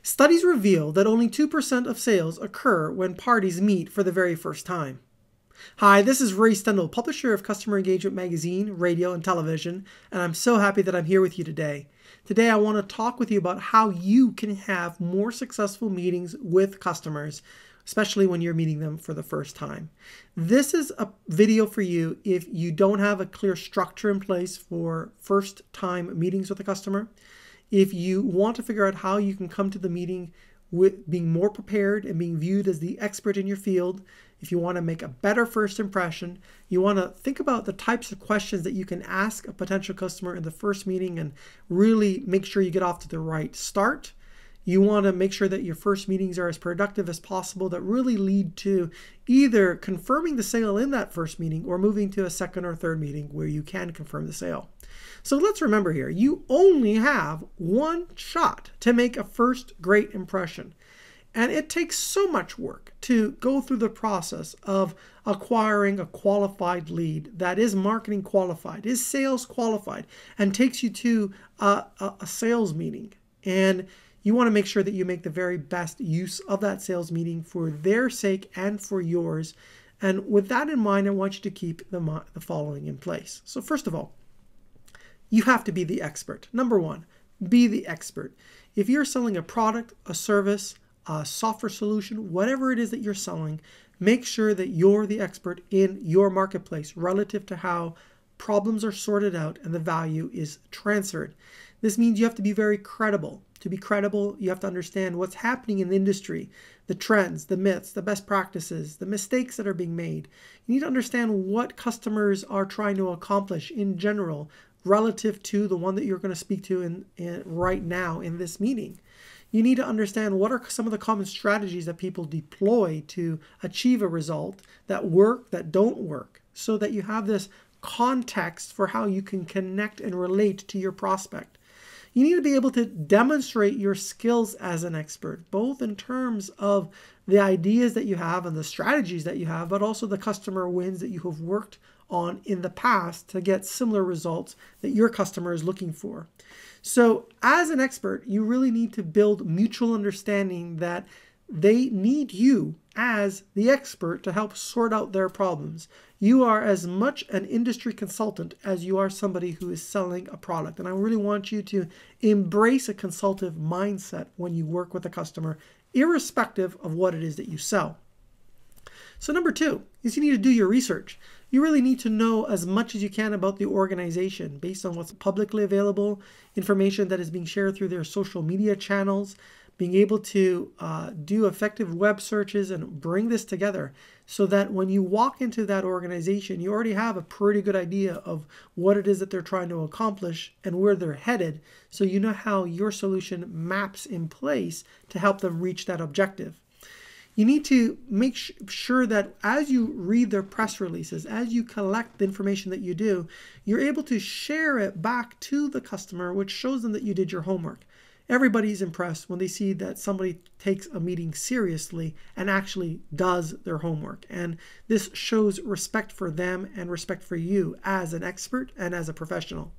Studies reveal that only 2% of sales occur when parties meet for the very first time. Hi, this is Ray Stendhal, publisher of Customer Engagement Magazine, radio, and television, and I'm so happy that I'm here with you today. Today I want to talk with you about how you can have more successful meetings with customers, especially when you're meeting them for the first time. This is a video for you if you don't have a clear structure in place for first-time meetings with a customer. If you want to figure out how you can come to the meeting with being more prepared and being viewed as the expert in your field, if you want to make a better first impression, you want to think about the types of questions that you can ask a potential customer in the first meeting and really make sure you get off to the right start. You want to make sure that your first meetings are as productive as possible that really lead to either confirming the sale in that first meeting or moving to a second or third meeting where you can confirm the sale. So let's remember here, you only have one shot to make a first great impression. And it takes so much work to go through the process of acquiring a qualified lead that is marketing qualified, is sales qualified, and takes you to a sales meeting. And you want to make sure that you make the very best use of that sales meeting for their sake and for yours. And with that in mind, I want you to keep the following in place. So first of all, you have to be the expert. Number one, be the expert. If you're selling a product, a service, a software solution, whatever it is that you're selling, make sure that you're the expert in your marketplace relative to how problems are sorted out and the value is transferred. This means you have to be very credible. To be credible, you have to understand what's happening in the industry, the trends, the myths, the best practices, the mistakes that are being made. You need to understand what customers are trying to accomplish in general relative to the one that you're going to speak to right now in this meeting. You need to understand what are some of the common strategies that people deploy to achieve a result that work, that don't work, so that you have this context for how you can connect and relate to your prospect. You need to be able to demonstrate your skills as an expert, both in terms of the ideas that you have and the strategies that you have, but also the customer wins that you have worked on in the past to get similar results that your customer is looking for. So as an expert, you really need to build mutual understanding that they need you as the expert to help sort out their problems. You are as much an industry consultant as you are somebody who is selling a product. And I really want you to embrace a consultative mindset when you work with a customer, irrespective of what it is that you sell. So number two is you need to do your research. You really need to know as much as you can about the organization based on what's publicly available, information that is being shared through their social media channels, being able to do effective web searches and bring this together so that when you walk into that organization, you already have a pretty good idea of what it is that they're trying to accomplish and where they're headed, so you know how your solution maps in place to help them reach that objective. You need to make sure that as you read their press releases, as you collect the information that you do, you're able to share it back to the customer, which shows them that you did your homework. Everybody's impressed when they see that somebody takes a meeting seriously and actually does their homework. And this shows respect for them and respect for you as an expert and as a professional.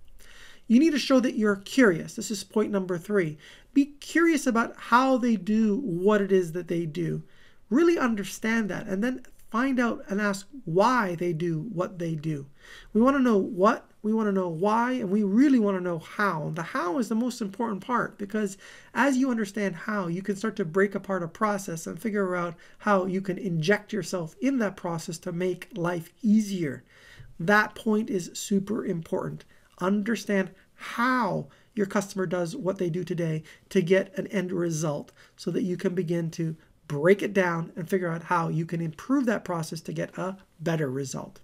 You need to show that you're curious. This is point number three. Be curious about how they do what it is that they do. Really understand that and then find out and ask why they do what they do. We want to know what, we want to know why, and we really want to know how. The how is the most important part, because as you understand how, you can start to break apart a process and figure out how you can inject yourself in that process to make life easier. That point is super important. Understand how your customer does what they do today to get an end result so that you can begin to break it down and figure out how you can improve that process to get a better result.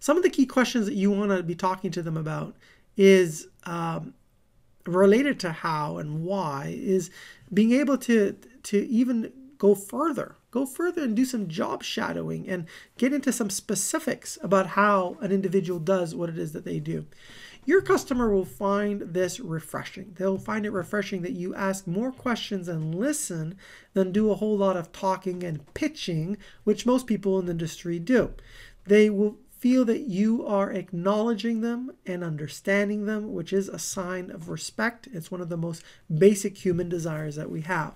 Some of the key questions that you want to be talking to them about is related to how and why, is being able to even go further and do some job shadowing and get into some specifics about how an individual does what it is that they do. Your customer will find this refreshing. They'll find it refreshing that you ask more questions and listen than do a whole lot of talking and pitching, which most people in the industry do. They will feel that you are acknowledging them and understanding them, which is a sign of respect. It's one of the most basic human desires that we have.